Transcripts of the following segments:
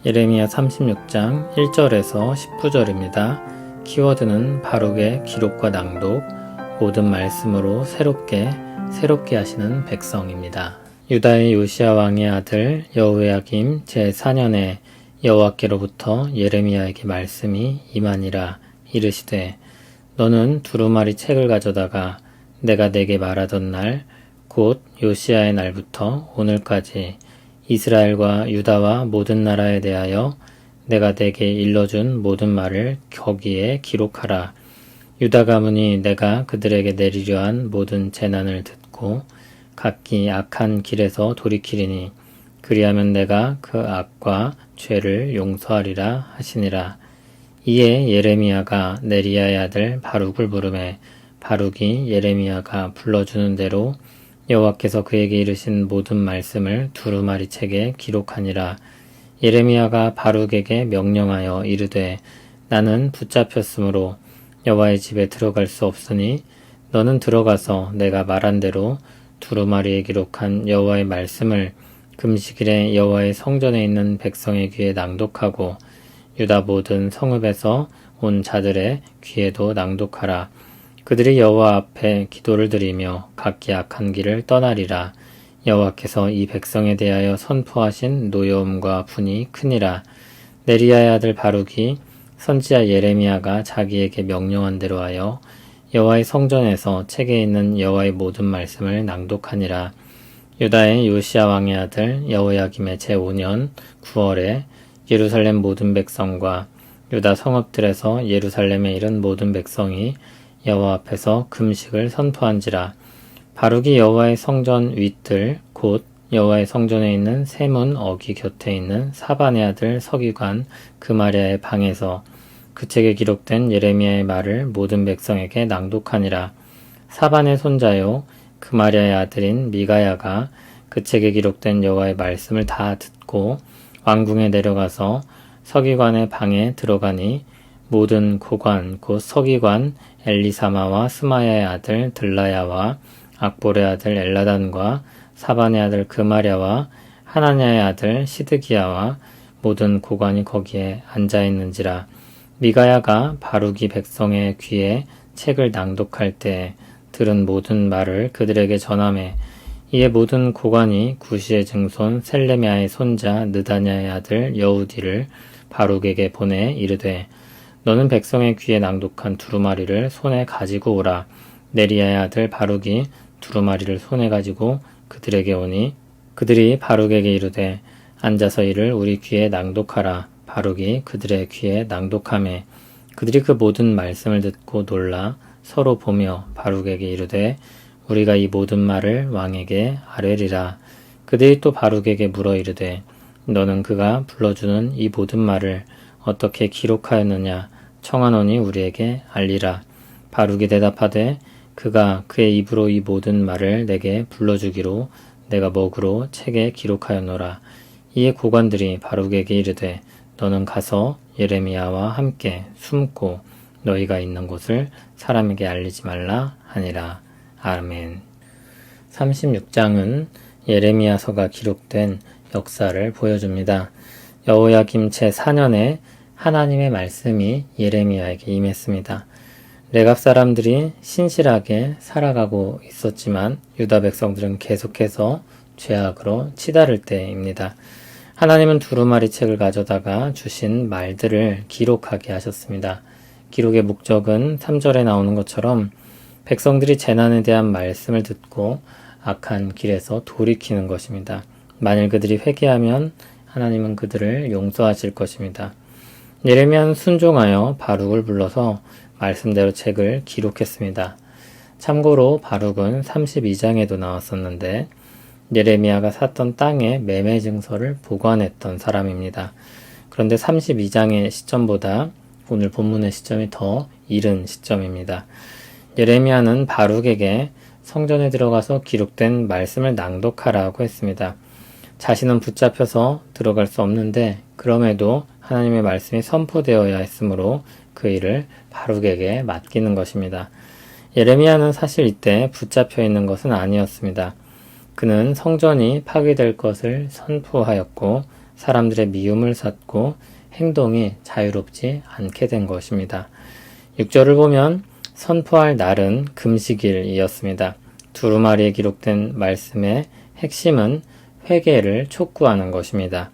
예레미야 36장 1절에서 19절입니다. 키워드는 바룩의 기록과 낭독, 모든 말씀으로 새롭게 하시는 백성입니다. 유다의 요시야 왕의 아들 여호야김 제4년에 여호와께로부터 예레미야에게 말씀이 임하니라. 이르시되 너는 두루마리 책을 가져다가 내가 내게 말하던 날 곧 요시야의 날부터 오늘까지 이스라엘과 유다와 모든 나라에 대하여 내가 내게 일러준 모든 말을 거기에 기록하라. 유다 가문이 내가 그들에게 내리려 한 모든 재난을 듣고 각기 악한 길에서 돌이키리니 그리하면 내가 그 악과 죄를 용서하리라 하시니라. 이에 예레미야가 네리야의 아들 바룩을 부르매 바룩이 예레미야가 불러주는 대로 여호와께서 그에게 이르신 모든 말씀을 두루마리 책에 기록하니라. 예레미야가 바룩에게 명령하여 이르되 나는 붙잡혔으므로 여호와의 집에 들어갈 수 없으니 너는 들어가서 내가 말한 대로 두루마리에 기록한 여호와의 말씀을 금식일에 여호와의 성전에 있는 백성의 귀에 낭독하고 유다 모든 성읍에서 온 자들의 귀에도 낭독하라. 그들이 여호와 앞에 기도를 드리며 각기 악한 길을 떠나리라. 여호와께서 이 백성에 대하여 선포하신 노여움과 분이 크니라. 네리야의 아들 바룩이 선지자 예레미야가 자기에게 명령한 대로 하여 여호와의 성전에서 책에 있는 여호와의 모든 말씀을 낭독하니라. 유다의 요시야 왕의 아들 여호야김의 제5년 9월에 예루살렘 모든 백성과 유다 성읍들에서 예루살렘에 이른 모든 백성이 여호와 앞에서 금식을 선포한지라. 바룩이 여호와의 성전 윗들 곧 여호와의 성전에 있는 세문 어기 곁에 있는 사반의 아들 서기관 그마랴의 방에서 그 책에 기록된 예레미야의 말을 모든 백성에게 낭독하니라. 사반의 손자요 그마랴의 아들인 미가야가 그 책에 기록된 여호와의 말씀을 다 듣고 왕궁에 내려가서 서기관의 방에 들어가니 모든 고관 곧 서기관 엘리사마와 스마야의 아들 들라야와 악볼의 아들 엘라단과 사반의 아들 그마랴와 하나냐의 아들 시드기야와 모든 고관이 거기에 앉아있는지라. 미가야가 바룩이 백성의 귀에 책을 낭독할 때 들은 모든 말을 그들에게 전하매 이에 모든 고관이 구시의 증손 셀레미야의 손자 느다냐의 아들 여우디를 바룩에게 보내 이르되 너는 백성의 귀에 낭독한 두루마리를 손에 가지고 오라. 네리야의 아들 바룩이 두루마리를 손에 가지고 그들에게 오니 그들이 바룩에게 이르되 앉아서 이를 우리 귀에 낭독하라. 바룩이 그들의 귀에 낭독하매 그들이 그 모든 말씀을 듣고 놀라 서로 보며 바룩에게 이르되 우리가 이 모든 말을 왕에게 아뢰리라. 그들이 또 바룩에게 물어 이르되 너는 그가 불러주는 이 모든 말을 어떻게 기록하였느냐 청하노니 우리에게 알리라. 바룩이 대답하되 그가 그의 입으로 이 모든 말을 내게 불러주기로 내가 먹으로 책에 기록하였노라. 이에 고관들이 바룩에게 이르되 너는 가서 예레미야와 함께 숨고 너희가 있는 곳을 사람에게 알리지 말라 하니라. 아멘. 36장은 예레미야서가 기록된 역사를 보여줍니다. 여호야김 제4년에 하나님의 말씀이 예레미야에게 임했습니다. 레갑 사람들이 신실하게 살아가고 있었지만 유다 백성들은 계속해서 죄악으로 치달을 때입니다. 하나님은 두루마리 책을 가져다가 주신 말들을 기록하게 하셨습니다. 기록의 목적은 3절에 나오는 것처럼 백성들이 재난에 대한 말씀을 듣고 악한 길에서 돌이키는 것입니다. 만일 그들이 회개하면 하나님은 그들을 용서하실 것입니다. 예레미야는 순종하여 바룩을 불러서 말씀대로 책을 기록했습니다. 참고로 바룩은 32장에도 나왔었는데 예레미야가 샀던 땅의 매매 증서를 보관했던 사람입니다. 그런데 32장의 시점보다 오늘 본문의 시점이 더 이른 시점입니다. 예레미야는 바룩에게 성전에 들어가서 기록된 말씀을 낭독하라고 했습니다. 자신은 붙잡혀서 들어갈 수 없는데 그럼에도 하나님의 말씀이 선포되어야 했으므로 그 일을 바룩에게 맡기는 것입니다. 예레미야는 사실 이때 붙잡혀 있는 것은 아니었습니다. 그는 성전이 파괴될 것을 선포하였고 사람들의 미움을 샀고 행동이 자유롭지 않게 된 것입니다. 6절을 보면 선포할 날은 금식일이었습니다. 두루마리에 기록된 말씀의 핵심은 회개를 촉구하는 것입니다.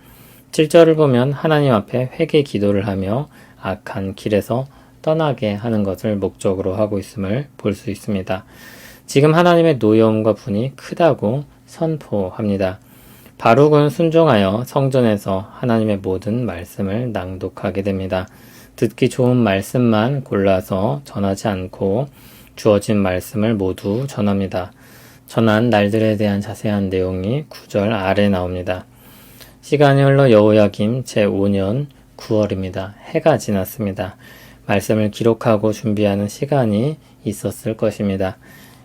7절을 보면 하나님 앞에 회개 기도를 하며 악한 길에서 떠나게 하는 것을 목적으로 하고 있음을 볼 수 있습니다. 지금 하나님의 노여움과 분이 크다고 선포합니다. 바룩은 순종하여 성전에서 하나님의 모든 말씀을 낭독하게 됩니다. 듣기 좋은 말씀만 골라서 전하지 않고 주어진 말씀을 모두 전합니다. 전한 날들에 대한 자세한 내용이 9절 아래 나옵니다. 시간이 흘러 여호야김 제5년 9월입니다. 해가 지났습니다. 말씀을 기록하고 준비하는 시간이 있었을 것입니다.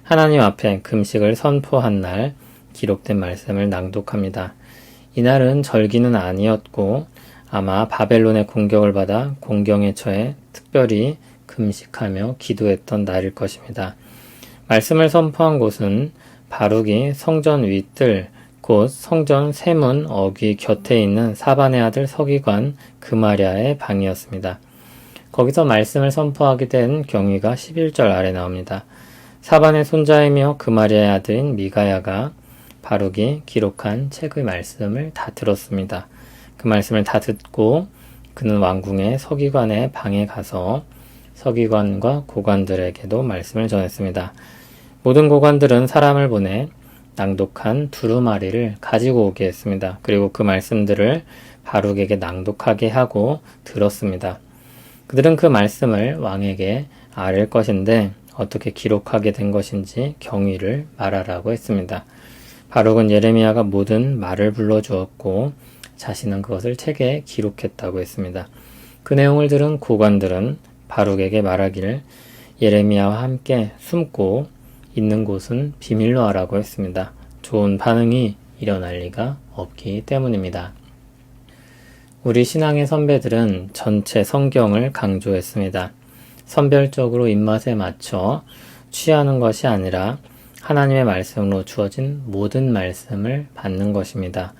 하나님 앞에 금식을 선포한 날 기록된 말씀을 낭독합니다. 이날은 절기는 아니었고 아마 바벨론의 공격을 받아 공경에 처해 특별히 금식하며 기도했던 날일 것입니다. 말씀을 선포한 곳은 바룩이 성전 윗뜰 곧 성전 세문 어귀 곁에 있는 사반의 아들 서기관 그마랴의 방이었습니다. 거기서 말씀을 선포하게 된 경위가 11절 아래 나옵니다. 사반의 손자이며 그마랴의 아들인 미가야가 바룩이 기록한 책의 말씀을 다 들었습니다. 그 말씀을 다 듣고 그는 왕궁의 서기관의 방에 가서 서기관과 고관들에게도 말씀을 전했습니다. 모든 고관들은 사람을 보내 낭독한 두루마리를 가지고 오게 했습니다. 그리고 그 말씀들을 바룩에게 낭독하게 하고 들었습니다. 그들은 그 말씀을 왕에게 아뢰 것인데 어떻게 기록하게 된 것인지 경위를 말하라고 했습니다. 바룩은 예레미야가 모든 말을 불러주었고 자신은 그것을 책에 기록했다고 했습니다. 그 내용을 들은 고관들은 바룩에게 말하기를 예레미야와 함께 숨고 있는 곳은 비밀로 하라고 했습니다. 좋은 반응이 일어날 리가 없기 때문입니다. 우리 신앙의 선배들은 전체 성경을 강조했습니다. 선별적으로 입맛에 맞춰 취하는 것이 아니라 하나님의 말씀으로 주어진 모든 말씀을 받는 것입니다.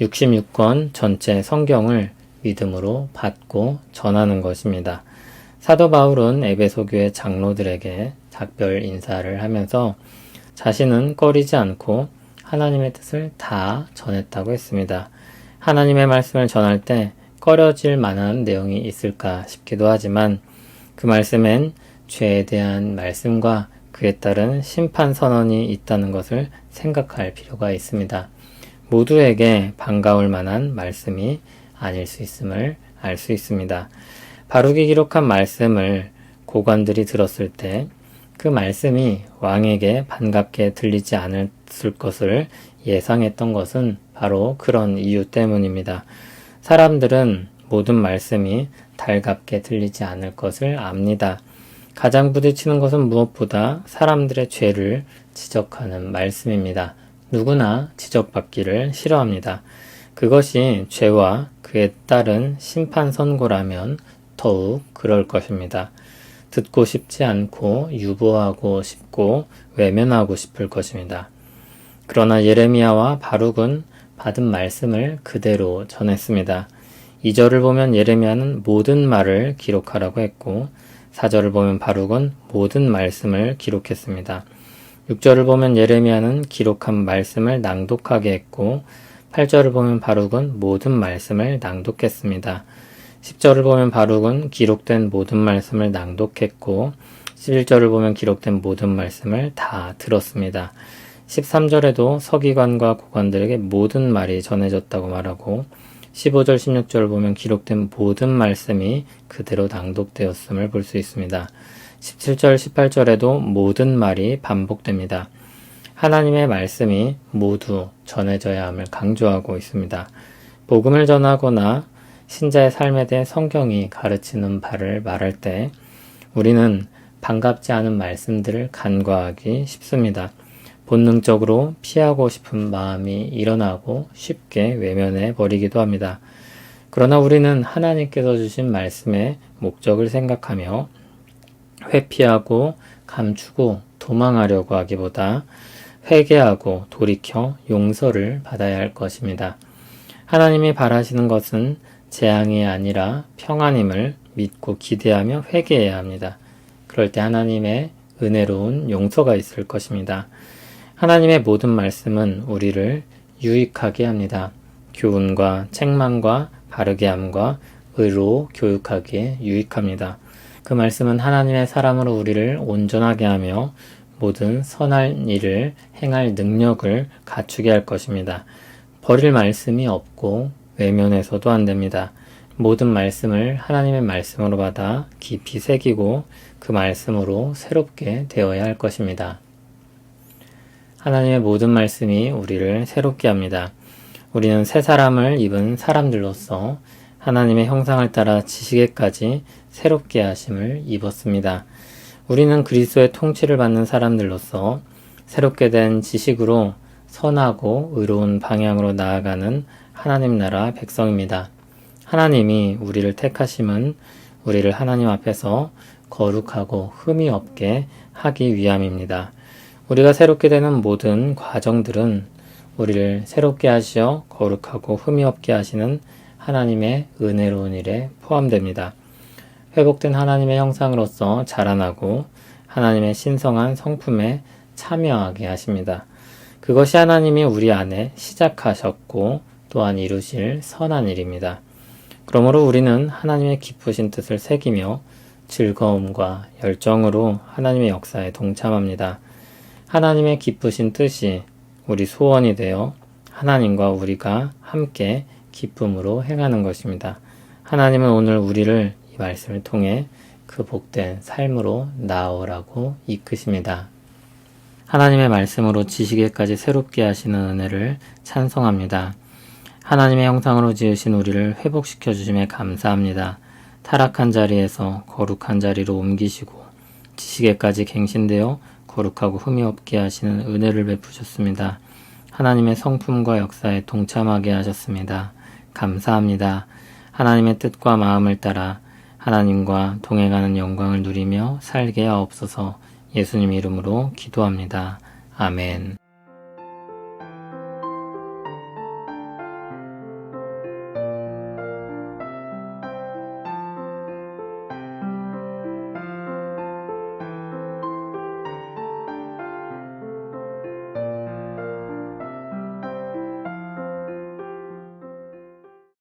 66권 전체 성경을 믿음으로 받고 전하는 것입니다. 사도 바울은 에베소 교회 장로들에게 작별 인사를 하면서 자신은 꺼리지 않고 하나님의 뜻을 다 전했다고 했습니다. 하나님의 말씀을 전할 때 꺼려질 만한 내용이 있을까 싶기도 하지만 그 말씀엔 죄에 대한 말씀과 그에 따른 심판 선언이 있다는 것을 생각할 필요가 있습니다. 모두에게 반가울 만한 말씀이 아닐 수 있음을 알 수 있습니다. 바룩이 기록한 말씀을 고관들이 들었을 때 그 말씀이 왕에게 반갑게 들리지 않았을 것을 예상했던 것은 바로 그런 이유 때문입니다. 사람들은 모든 말씀이 달갑게 들리지 않을 것을 압니다. 가장 부딪히는 것은 무엇보다 사람들의 죄를 지적하는 말씀입니다. 누구나 지적받기를 싫어합니다. 그것이 죄와 그에 따른 심판 선고라면 더욱 그럴 것입니다. 듣고 싶지 않고 유보하고 싶고 외면하고 싶을 것입니다. 그러나 예레미야와 바룩은 받은 말씀을 그대로 전했습니다. 2절을 보면 예레미야는 모든 말을 기록하라고 했고 4절을 보면 바룩은 모든 말씀을 기록했습니다. 6절을 보면 예레미야는 기록한 말씀을 낭독하게 했고 8절을 보면 바룩은 모든 말씀을 낭독했습니다. 10절을 보면 바룩은 기록된 모든 말씀을 낭독했고 11절을 보면 기록된 모든 말씀을 다 들었습니다. 13절에도 서기관과 고관들에게 모든 말이 전해졌다고 말하고 15절, 16절을 보면 기록된 모든 말씀이 그대로 낭독되었음을 볼 수 있습니다. 17절, 18절에도 모든 말이 반복됩니다. 하나님의 말씀이 모두 전해져야 함을 강조하고 있습니다. 복음을 전하거나 신자의 삶에 대해 성경이 가르치는 바를 말할 때 우리는 반갑지 않은 말씀들을 간과하기 쉽습니다. 본능적으로 피하고 싶은 마음이 일어나고 쉽게 외면해 버리기도 합니다. 그러나 우리는 하나님께서 주신 말씀의 목적을 생각하며 회피하고 감추고 도망하려고 하기보다 회개하고 돌이켜 용서를 받아야 할 것입니다. 하나님이 바라시는 것은 재앙이 아니라 평안임을 믿고 기대하며 회개해야 합니다. 그럴 때 하나님의 은혜로운 용서가 있을 것입니다. 하나님의 모든 말씀은 우리를 유익하게 합니다. 교훈과 책망과 바르게 함과 의로 교육하기에 유익합니다. 그 말씀은 하나님의 사람으로 우리를 온전하게 하며 모든 선한 일을 행할 능력을 갖추게 할 것입니다. 버릴 말씀이 없고 외면해서도 안 됩니다. 모든 말씀을 하나님의 말씀으로 받아 깊이 새기고 그 말씀으로 새롭게 되어야 할 것입니다. 하나님의 모든 말씀이 우리를 새롭게 합니다. 우리는 새 사람을 입은 사람들로서 하나님의 형상을 따라 지식에까지 새롭게 하심을 입었습니다. 우리는 그리스도의 통치를 받는 사람들로서 새롭게 된 지식으로 선하고 의로운 방향으로 나아가는 하나님 나라 백성입니다. 하나님이 우리를 택하심은 우리를 하나님 앞에서 거룩하고 흠이 없게 하기 위함입니다. 우리가 새롭게 되는 모든 과정들은 우리를 새롭게 하시어 거룩하고 흠이 없게 하시는 하나님의 은혜로운 일에 포함됩니다. 회복된 하나님의 형상으로서 자라나고 하나님의 신성한 성품에 참여하게 하십니다. 그것이 하나님이 우리 안에 시작하셨고 또한 이루실 선한 일입니다. 그러므로 우리는 하나님의 기쁘신 뜻을 새기며 즐거움과 열정으로 하나님의 역사에 동참합니다. 하나님의 기쁘신 뜻이 우리 소원이 되어 하나님과 우리가 함께 기쁨으로 행하는 것입니다. 하나님은 오늘 우리를 이 말씀을 통해 그 복된 삶으로 나아오라고 이끄십니다. 하나님의 말씀으로 지식에까지 새롭게 하시는 은혜를 찬송합니다. 하나님의 형상으로 지으신 우리를 회복시켜 주심에 감사합니다. 타락한 자리에서 거룩한 자리로 옮기시고 지식에까지 갱신되어 거룩하고 흠이 없게 하시는 은혜를 베푸셨습니다. 하나님의 성품과 역사에 동참하게 하셨습니다. 감사합니다. 하나님의 뜻과 마음을 따라 하나님과 동행하는 영광을 누리며 살게 하옵소서. 예수님 이름으로 기도합니다. 아멘.